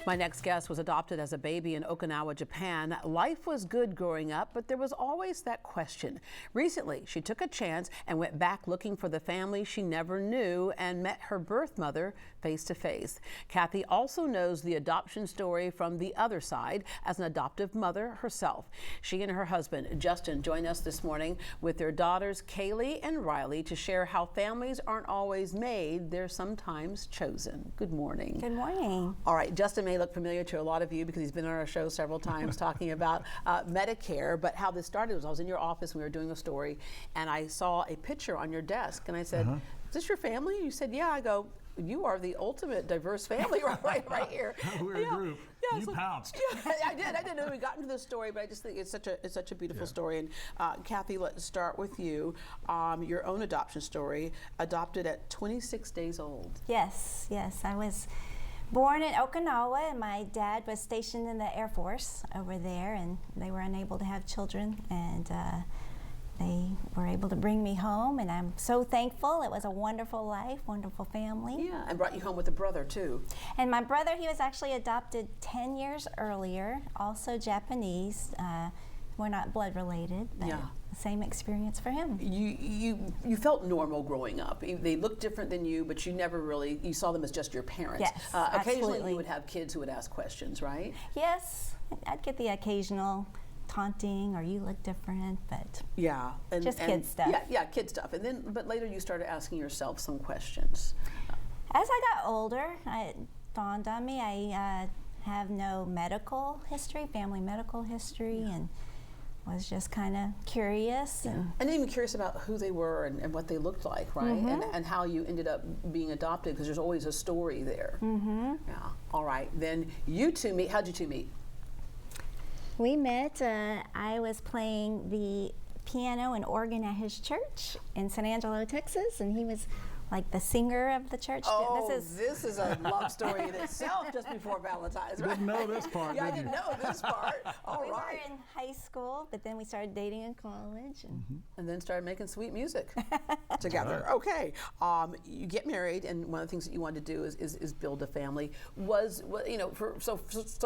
My next guest was adopted as a baby in Okinawa, Japan. Life was good growing up, but there was always that question. Recently, she took a chance and went back looking for the family she never knew and met her birth mother face to face. Kathy also knows the adoption story from the other side as an adoptive mother herself. She and her husband, Justin, join us this morning with their daughters, Kaylee and Riley, to share how families aren't always made, they're sometimes chosen. Good morning. Good morning. All right, Justin may look familiar to a lot of you because he's been on our show several times talking about Medicare, but how this started was I was in your office and we were doing a story and I saw a picture on your desk and I said, is this your family? You said, yeah. I go, you are the ultimate diverse family right here. We're a group. Yeah, you pounced. Yeah, I did know we got into this story, but I just think it's such a beautiful story. And Kathy, let's start with you. Your own adoption story, adopted at 26 days old. Yes. I was born in Okinawa, and my dad was stationed in the Air Force over there, and they were unable to have children, and they were able to bring me home, and I'm so thankful. It was a wonderful life, wonderful family. Yeah, and brought you home with a brother too. And my brother, he was actually adopted 10 years earlier, also Japanese. We're not blood related, but same experience for him. You felt normal growing up. They looked different than you, but you never really, you saw them as just your parents. Yes, occasionally absolutely. you would have kids who would ask questions, right? Yes, I'd get the occasional taunting or you look different, but just kid stuff. Yeah, kid stuff. And then, but later you started asking yourself some questions. As I got older, it dawned on me I have no medical history, family medical history, and was just kind of curious. And even curious about who they were and what they looked like, right? And how you ended up being adopted, because there's always a story there. Yeah, all right. Then you two meet, how'd you two meet? We met, I was playing the piano and organ at his church in San Angelo, Texas, and he was like the singer of the church. Oh, this is a love story in itself just before Valentine's, right? Didn't know this part, I didn't know this part. All we right. were in high school, but then we started dating in college. And then started making sweet music together. Okay. You get married, and one of the things that you wanted to do is build a family. For so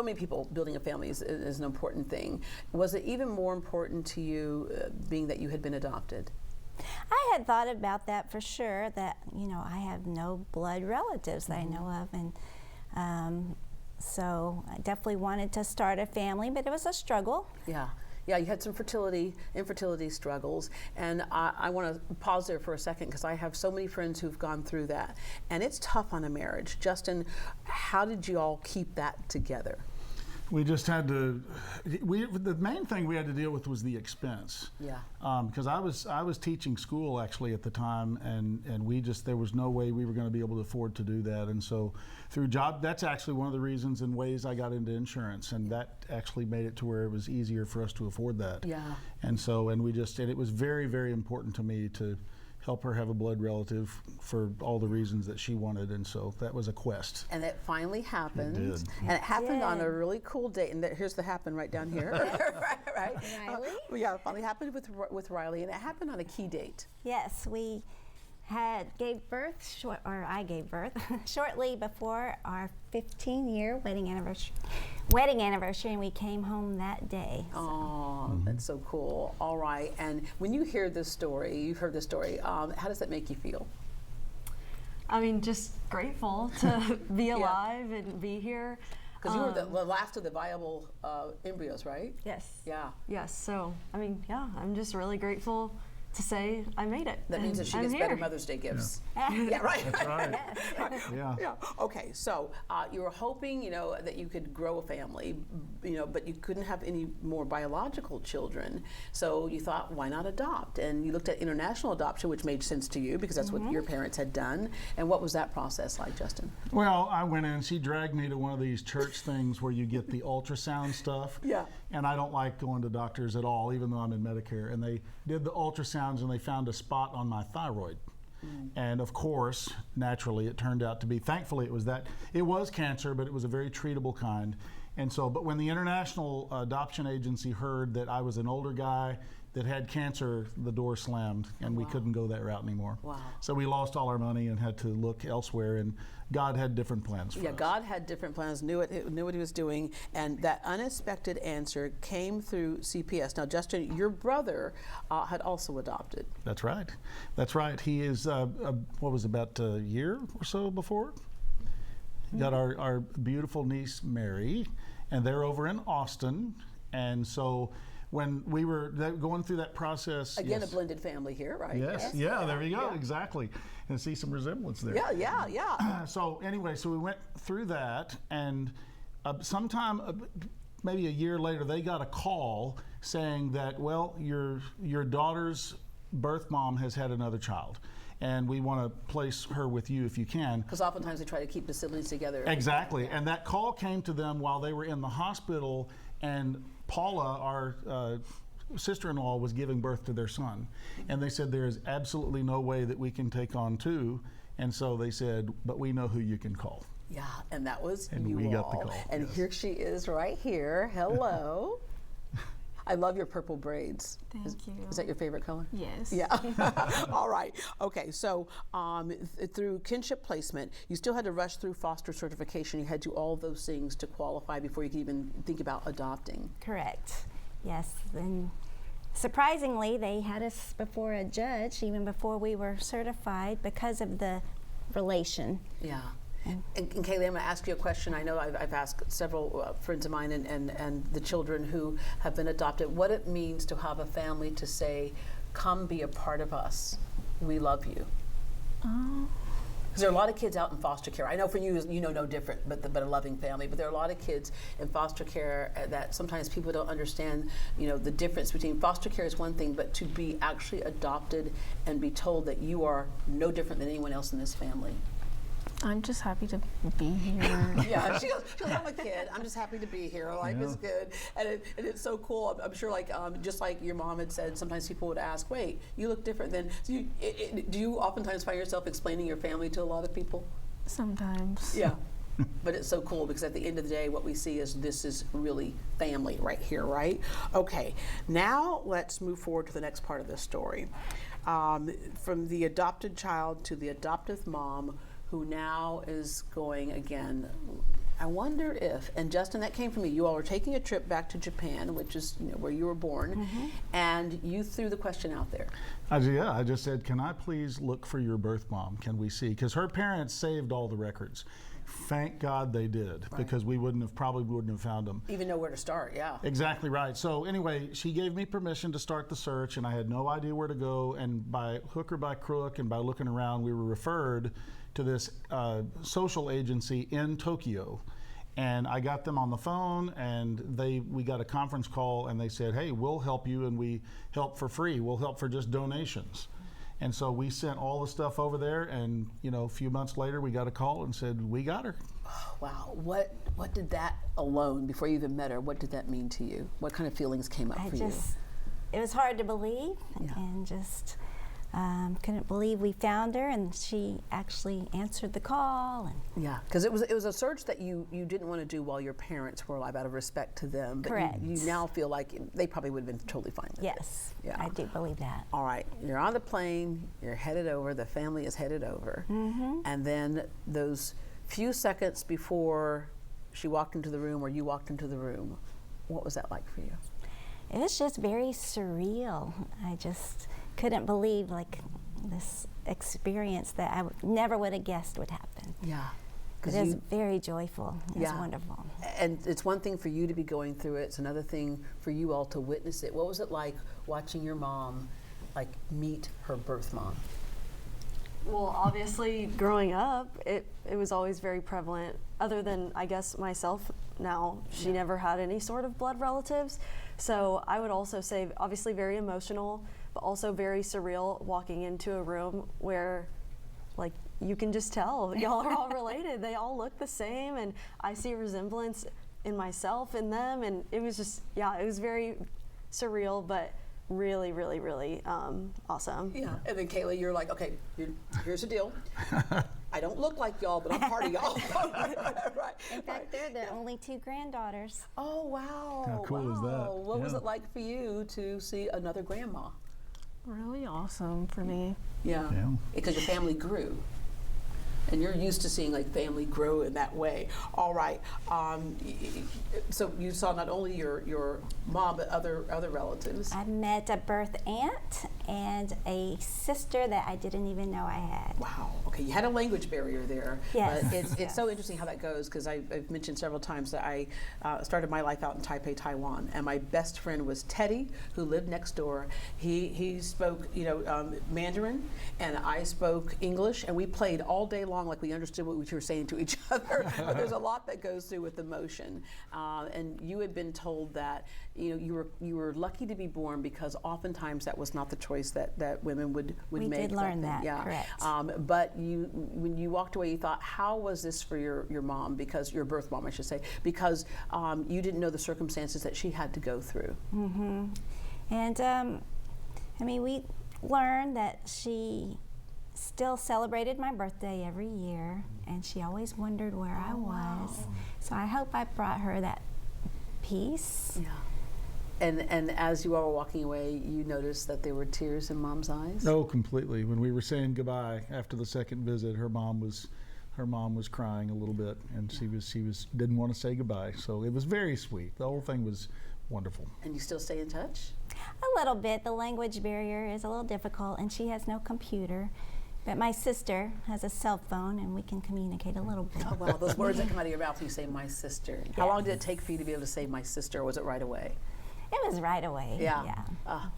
many people, building a family is an important thing. Was it even more important to you, being that you had been adopted? I had thought about that for sure, that, I have no blood relatives that I know of, and so I definitely wanted to start a family, but it was a struggle. Yeah, you had some infertility struggles, and I want to pause there for a second because I have so many friends who've gone through that, and it's tough on a marriage. Justin, how did you all keep that together? We just had to. The main thing we had to deal with was the expense. Yeah. Because I was teaching school actually at the time, and there was no way we were going to be able to afford to do that, and so through job, that's actually one of the reasons and ways I got into insurance, and that actually made it to where it was easier for us to afford that. Yeah. And it was very, very important to me to help her have a blood relative for all the reasons that she wanted, and so that was a quest. And it finally happened. It did. And it happened on a really cool date, and here's the happen right down here. right? Riley? It finally happened with Riley, and it happened on a key date. Yes, we gave birth, I gave birth shortly before our 15-year wedding anniversary, and we came home that day. So. Oh, that's so cool. All right, and when you hear this story, you've heard this story, how does that make you feel? I mean, just grateful to be alive and be here. Because you were the last of the viable embryos, right? Yes. Yeah. Yes, so, I mean, I'm just really grateful to say I made it. That means that she gets better Mother's Day gifts. Yeah, right. That's right. Yeah. Okay, so you were hoping, that you could grow a family, but you couldn't have any more biological children. So you thought, why not adopt? And you looked at international adoption, which made sense to you because that's what your parents had done. And what was that process like, Justin? Well, I went in. She dragged me to one of these church things where you get the ultrasound stuff. Yeah. And I don't like going to doctors at all, even though I'm in Medicare. And they did the ultrasound, and they found a spot on my thyroid. And of course, naturally, it turned out to be, thankfully, it was cancer, but it was a very treatable kind. And so, but when the International Adoption Agency heard that I was an older guy that had cancer, the door slammed, and we couldn't go that route anymore. Wow. So we lost all our money and had to look elsewhere, and God had different plans for us. Yeah, God had different plans, knew what he was doing, and that unexpected answer came through CPS. Now, Justin, your brother had also adopted. That's right. That's right. He is, what was it, about a year or so before? Got our beautiful niece, Mary, and they're over in Austin. And so when we were going through that process. Again, yes. a blended family here, right? Yes, yeah, there you go, exactly. And see some resemblance there. Yeah. So anyway, so we went through that, and sometime, maybe a year later, they got a call saying that, well, your daughter's birth mom has had another child, and we want to place her with you if you can. Because oftentimes they try to keep the siblings together. Exactly, and that call came to them while they were in the hospital, and Paula, our sister-in-law, was giving birth to their son. And they said, there is absolutely no way that we can take on two. And so they said, but we know who you can call. Yeah, and that was And you we all. got the call, And yes. here she is right here. Hello. I love your purple braids. Thank you. Is that your favorite color? Yes. Yeah. All right. Okay. So through kinship placement, you still had to rush through foster certification. You had to do all those things to qualify before you could even think about adopting. Correct. Yes. And surprisingly, they had us before a judge even before we were certified because of the relation. Yeah. And Kaylee, I'm going to ask you a question. I know I've asked several friends of mine and the children who have been adopted what it means to have a family to say, come be a part of us. We love you. Because there are a lot of kids out in foster care. I know for you, you know no different, but a loving family. But there are a lot of kids in foster care that sometimes people don't understand, the difference between foster care is one thing, but to be actually adopted and be told that you are no different than anyone else in this family. I'm just happy to be here. Yeah, she goes, I'm a kid. I'm just happy to be here. Life is good. And it's so cool. I'm sure, just like your mom had said, sometimes people would ask, wait, you look different than. So do you oftentimes find yourself explaining your family to a lot of people? Sometimes. Yeah. But it's so cool because at the end of the day, what we see is this is really family right here, right? Okay, now let's move forward to the next part of this story. From the adopted child to the adoptive mom, who now is going again. I wonder if, and Justin, that came from me, you all were taking a trip back to Japan, which is where you were born, and you threw the question out there. I just said, can I please look for your birth mom? Can we see? Because her parents saved all the records. Thank God they did, because we probably wouldn't have found them. Even know where to start, yeah. Exactly right. So anyway, she gave me permission to start the search, and I had no idea where to go. And by hook or by crook, and by looking around, we were referred to this social agency in Tokyo. And I got them on the phone, and we got a conference call, and they said, hey, we'll help you, and we help for free. We'll help for just donations. And so we sent all the stuff over there, and a few months later we got a call and said, we got her. Oh, wow. What did that alone, before you even met her, what did that mean to you? What kind of feelings came up for you? It was hard to believe, and just couldn't believe we found her, and she actually answered the call. And yeah, because it was a search that you didn't want to do while your parents were alive, out of respect to them. But correct. You now feel like they probably would have been totally fine with it. Yes, Yeah. I do believe that. All right, you're on the plane, you're headed over, the family is headed over. And then those few seconds before she walked into the room or you walked into the room, what was that like for you? It was just very surreal. I just couldn't believe this experience that I never would have guessed would happen. Yeah. It was very joyful. It was wonderful. And it's one thing for you to be going through it. It's another thing for you all to witness it. What was it like watching your mom meet her birth mom? Well, obviously, growing up, it was always very prevalent. Other than, I guess, myself now, she never had any sort of blood relatives. So I would also say, obviously, very emotional, but also very surreal walking into a room where, you can just tell y'all are all related. They all look the same, and I see a resemblance in myself, in them, and it was just, it was very surreal, but really, really, really awesome. Yeah, and then Kayla, you're like, okay, here's the deal. I don't look like y'all, but I'm part of y'all. Right. In fact, they're the only two granddaughters. Oh, wow. How cool is that? What was Yeah. it like for you to see another grandma? Really awesome for me. Yeah. Because your family grew. And you're used to seeing like family grow in that way. All right. So you saw not only your mom, but other relatives. I met a birth aunt and a sister that I didn't even know I had. Wow. Okay, you had a language barrier there. Yes. But it's so interesting how that goes, because I've mentioned several times that I started my life out in Taipei, Taiwan, and my best friend was Teddy, who lived next door. He spoke, Mandarin, and I spoke English, and we played all day long like we understood what we were saying to each other. But there's a lot that goes through with emotion. And you had been told that you were lucky to be born, because oftentimes that was not the choice that women would We make. did learn back then. that, Yeah. correct. But when you walked away, you thought, how was this for your mom, because your birth mom, I should say, because you didn't know the circumstances that she had to go through. Mm-hmm. And we learned that she still celebrated my birthday every year, and she always wondered where I was. So I hope I brought her that peace. Yeah. And as you all were walking away, you noticed that there were tears in Mom's eyes? Oh, completely. When we were saying goodbye after the second visit, her mom was crying a little bit, and she didn't want to say goodbye. So it was very sweet. The whole thing was wonderful. And you still stay in touch? A little bit. The language barrier is a little difficult, and she has no computer. But my sister has a cell phone, and we can communicate a little bit. Oh, wow. Those words that come out of your mouth, you say, my sister. How long did it take for you to be able to say my sister, or was it right away? It was right away. Yeah.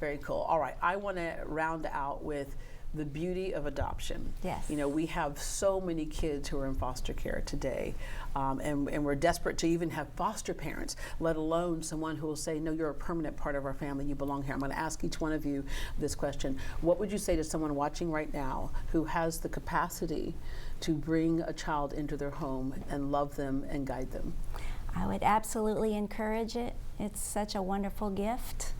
Very cool. All right. I want to round out with the beauty of adoption. Yes. We have so many kids who are in foster care today, and we're desperate to even have foster parents, let alone someone who will say, no, you're a permanent part of our family, you belong here. I'm going to ask each one of you this question. What would you say to someone watching right now who has the capacity to bring a child into their home and love them and guide them? I would absolutely encourage it. It's such a wonderful gift,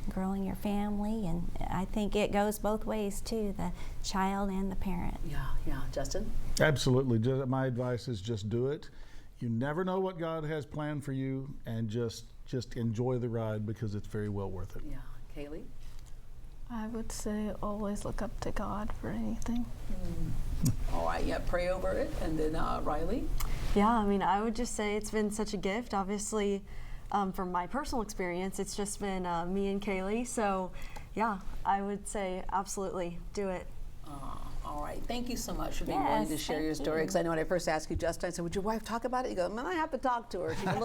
growing your family, and I think it goes both ways too, the child and the parent. Yeah. Justin? Absolutely. My advice is just do it. You never know what God has planned for you, and just enjoy the ride, because it's very well worth it. Yeah. Kaylee? I would say always look up to God for anything. All right, yeah, pray over it. And then Riley? Yeah, I would just say it's been such a gift. Obviously, from my personal experience, it's just been me and Kaylee. So, yeah, I would say absolutely do it. All right. Thank you so much for being Yes, willing to share thank your story. you. Because I know when I first asked you, Justin, I said, would your wife talk about it? You go, man, I have to talk to her. She's a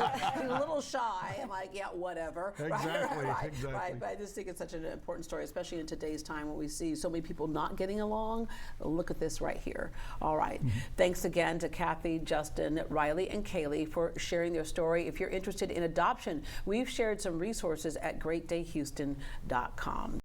little shy. I'm like, yeah, whatever. Exactly, Right. exactly. But I just think it's such an important story, especially in today's time when we see so many people not getting along. Look at this right here. All right. Thanks again to Kathy, Justin, Riley, and Kaylee for sharing their story. If you're interested in adoption, we've shared some resources at greatdayhouston.com.